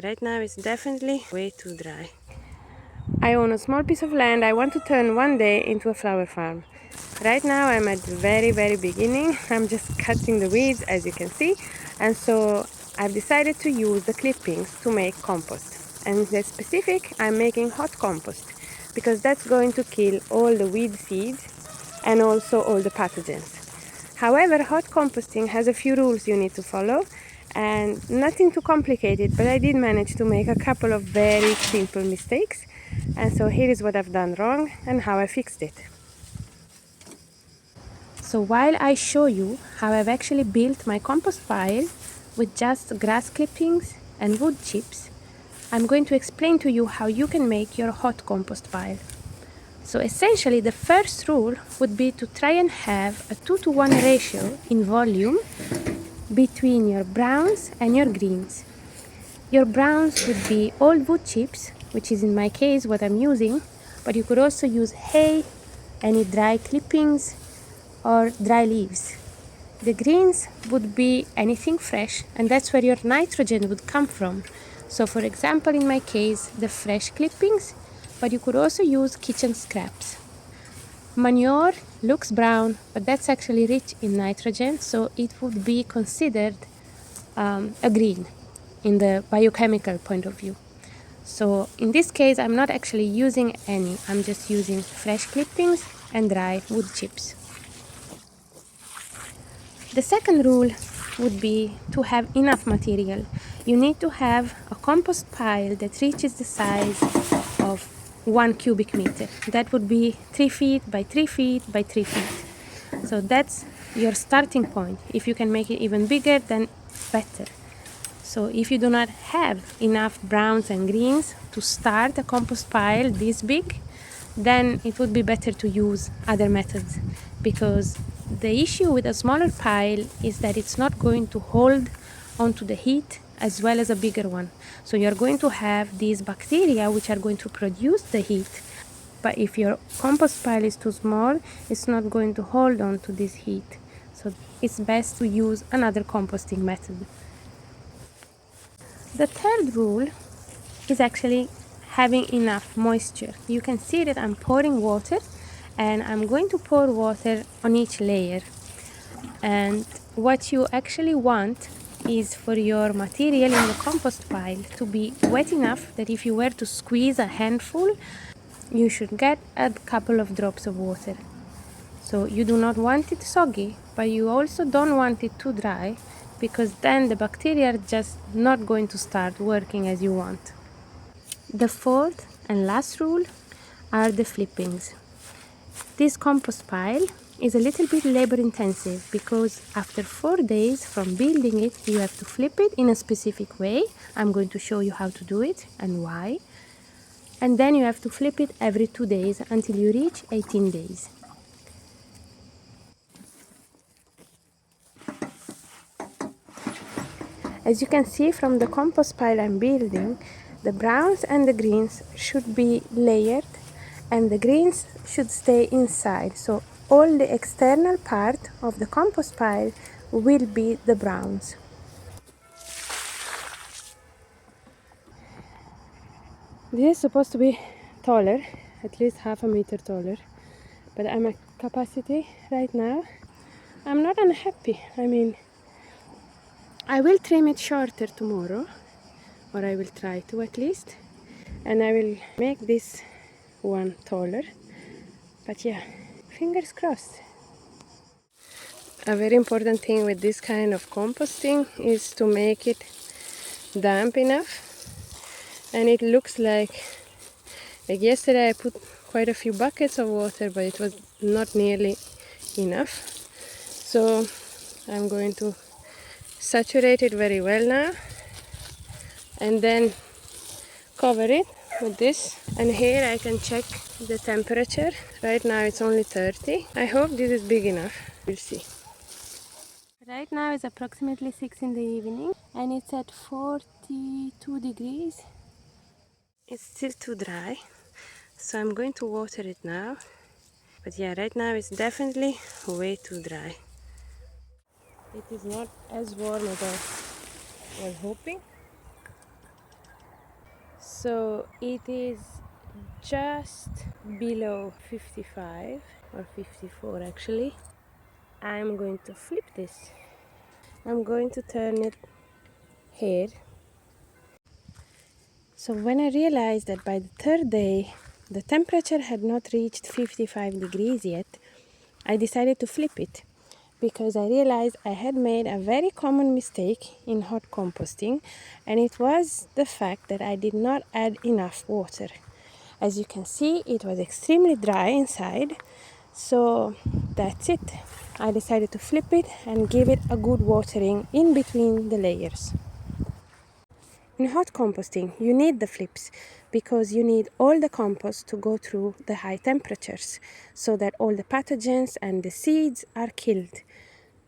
right now it's definitely way too dry. I own a small piece of land I want to turn one day into a flower farm. Right now I'm at the very beginning. I'm just cutting the weeds, as you can see, and so I've decided to use the clippings to make compost. And the specific, I'm making hot compost because that's going to kill all the weed seeds and also all the pathogens. However, hot composting has a few rules you need to follow, and nothing too complicated, but I did manage to make a couple of very simple mistakes. And so here is what I've done wrong and how I fixed it. So while I show you how I've actually built my compost pile with just grass clippings and wood chips, I'm going to explain to you how you can make your hot compost pile. So essentially the first rule would be to try and have a 2-to-1 ratio in volume between your browns and your greens. Your browns would be old wood chips, which is in my case what I'm using, but you could also use hay, any dry clippings, or dry leaves. The greens would be anything fresh, and that's where your nitrogen would come from. So for example, in my case, the fresh clippings, but you could also use kitchen scraps. Manure looks brown, but that's actually rich in nitrogen, so it would be considered a green in the biochemical point of view. So in this case, I'm not actually using any, I'm just using fresh clippings and dry wood chips. The second rule would be to have enough material. You need to have a compost pile that reaches the size of 1 cubic meter. That would be 3 feet by 3 feet by 3 feet. So that's your starting point. If you can make it even bigger, then better. So if you do not have enough browns and greens to start a compost pile this big, then it would be better to use other methods, because the issue with a smaller pile is that it's not going to hold onto the heat as well as a bigger one. So you're going to have these bacteria which are going to produce the heat, but if your compost pile is too small, it's not going to hold on to this heat. So it's best to use another composting method. The third rule is actually having enough moisture. You can see that I'm pouring water, and I'm going to pour water on each layer. And what you actually want is for your material in the compost pile to be wet enough that if you were to squeeze a handful, you should get a couple of drops of water. So you do not want it soggy, but you also don't want it too dry, because then the bacteria are just not going to start working as you want. The fourth and last rule are the flippings. This compost pile is a little bit labor intensive, because after 4 days from building it, you have to flip it in a specific way. I'm going to show you how to do it and why. And then you have to flip it every 2 days until you reach 18 days. As you can see from the compost pile I'm building, the browns and the greens should be layered, and the greens should stay inside. So all the external part of the compost pile will be the browns. This is supposed to be taller, at least half a meter taller, but I'm at capacity right now. I'm not unhappy. I will trim it shorter tomorrow, or I will try to at least, and I will make this one taller. But yeah, fingers crossed. A very important thing with this kind of composting is to make it damp enough. And it looks like yesterday I put quite a few buckets of water, but it was not nearly enough. So I'm going to saturate it very well now, and then cover it with this. And here I can check the temperature. Right now it's only 30. I hope this is big enough. We'll see. Right now it's approximately 6 in the evening, and it's at 42 degrees. It's still too dry, so I'm going to water it now. But yeah, right now it's definitely way too dry. It is not as warm as I was hoping. So it is just below 55 or 54 actually. I'm going to flip this. I'm going to turn it here. So when I realized that by the third day the temperature had not reached 55 degrees yet, I decided to flip it because I realized I had made a very common mistake in hot composting, and it was the fact that I did not add enough water. As you can see, it was extremely dry inside, so that's it. I decided to flip it and give it a good watering in between the layers. In hot composting, you need the flips because you need all the compost to go through the high temperatures so that all the pathogens and the seeds are killed.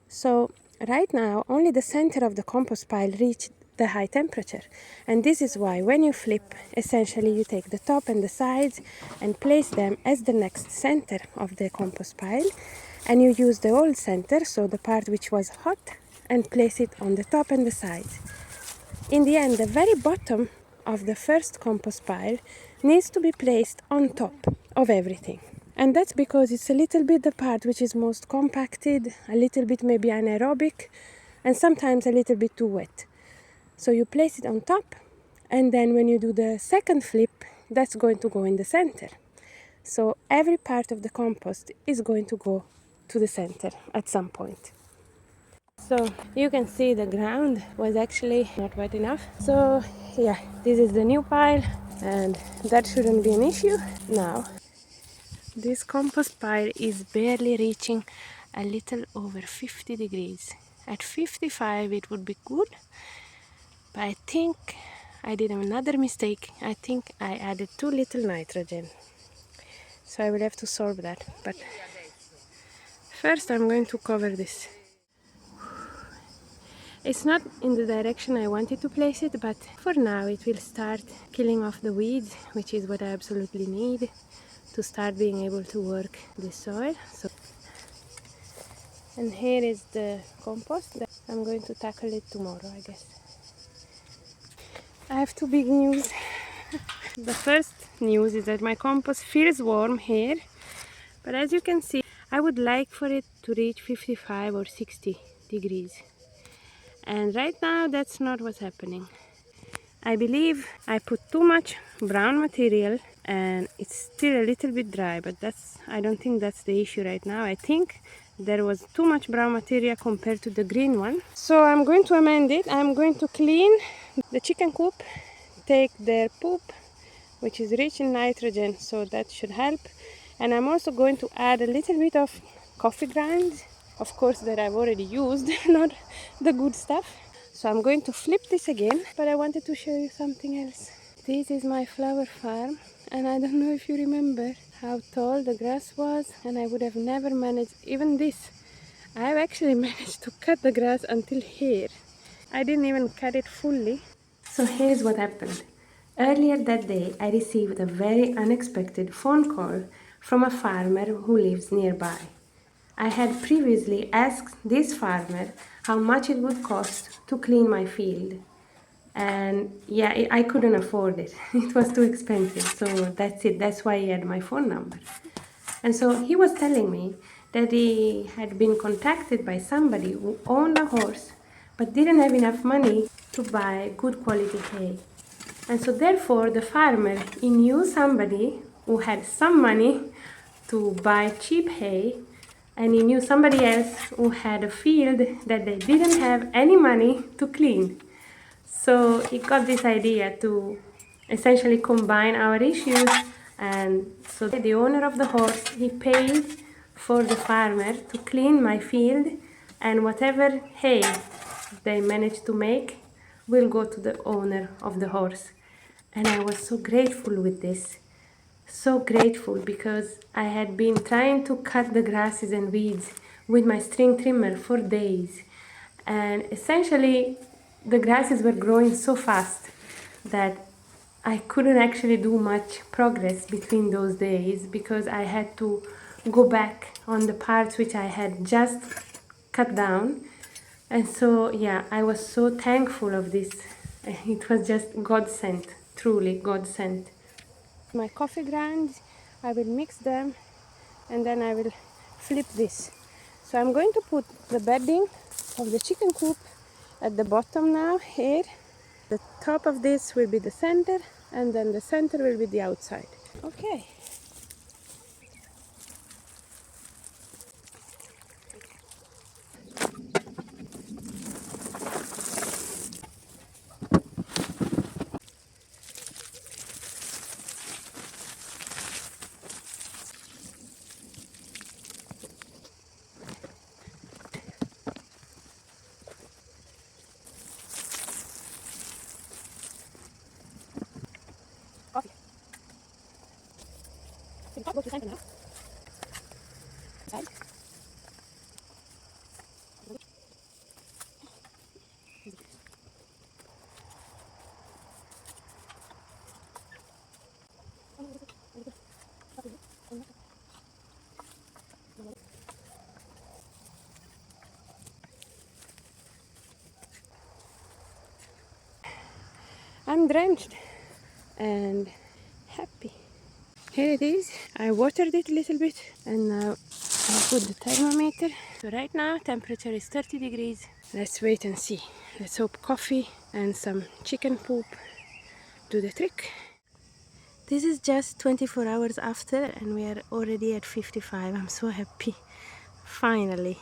So right now, only the center of the compost pile reached the high temperature. And this is why when you flip, essentially you take the top and the sides and place them as the next center of the compost pile. And you use the old center, so the part which was hot, and place it on the top and the sides. In the end, the very bottom of the first compost pile needs to be placed on top of everything. And that's because it's a little bit the part which is most compacted, a little bit maybe anaerobic, and sometimes a little bit too wet. So you place it on top, and then when you do the second flip, that's going to go in the center. So every part of the compost is going to go to the center at some point. So you can see the ground was actually not wet enough. So yeah, this is the new pile, and that shouldn't be an issue. Now, this compost pile is barely reaching a little over 50 degrees. At 55 it would be good, but I think I did another mistake. I think I added too little nitrogen. So I will have to solve that. But first I'm going to cover this. It's not in the direction I wanted to place it, but for now it will start killing off the weeds, which is what I absolutely need to start being able to work the soil. So, and here is the compost. I'm going to tackle it tomorrow, I guess. I have two big news. The first news is that my compost feels warm here, but as you can see, I would like for it to reach 55 or 60 degrees. And right now that's not what's happening. I believe I put too much brown material and it's still a little bit dry, but I don't think that's the issue right now. I think there was too much brown material compared to the green one. So I'm going to amend it. I'm going to clean the chicken coop, take their poop, which is rich in nitrogen, so that should help. And I'm also going to add a little bit of coffee grounds, of course, that I've already used, not the good stuff. So I'm going to flip this again, but I wanted to show you something else. This is my flower farm, and I don't know if you remember how tall the grass was, and I would have never managed even this. I've actually managed to cut the grass until here. I didn't even cut it fully. So here's what happened. Earlier that day, I received a very unexpected phone call from a farmer who lives nearby. I had previously asked this farmer how much it would cost to clean my field. And yeah, I couldn't afford it. It was too expensive. So that's it. That's why he had my phone number. And so he was telling me that he had been contacted by somebody who owned a horse but didn't have enough money to buy good quality hay. And so therefore the farmer, he knew somebody who had some money to buy cheap hay, and he knew somebody else who had a field that they didn't have any money to clean. So he got this idea to essentially combine our issues, and so the owner of the horse, he paid for the farmer to clean my field, and whatever hay they managed to make will go to the owner of the horse. And I was so grateful with this. So grateful, because I had been trying to cut the grasses and weeds with my string trimmer for days, and essentially the grasses were growing so fast that I couldn't actually do much progress between those days, because I had to go back on the parts which I had just cut down. And so yeah, I was so thankful of this. It was just God sent truly godsend. My coffee grounds, I will mix them and then I will flip this. So I'm going to put the bedding of the chicken coop at the bottom now here. The top of this will be the center and then the center will be the outside. Okay. Coffee. So the top goes to the center now. Side. I'm drenched and happy. Here it is. I watered it a little bit and now I put the thermometer. So right now temperature is 30 degrees. Let's wait and see. Let's hope coffee and some chicken poop do the trick. This is just 24 hours after and we are already at 55. I'm so happy. Finally.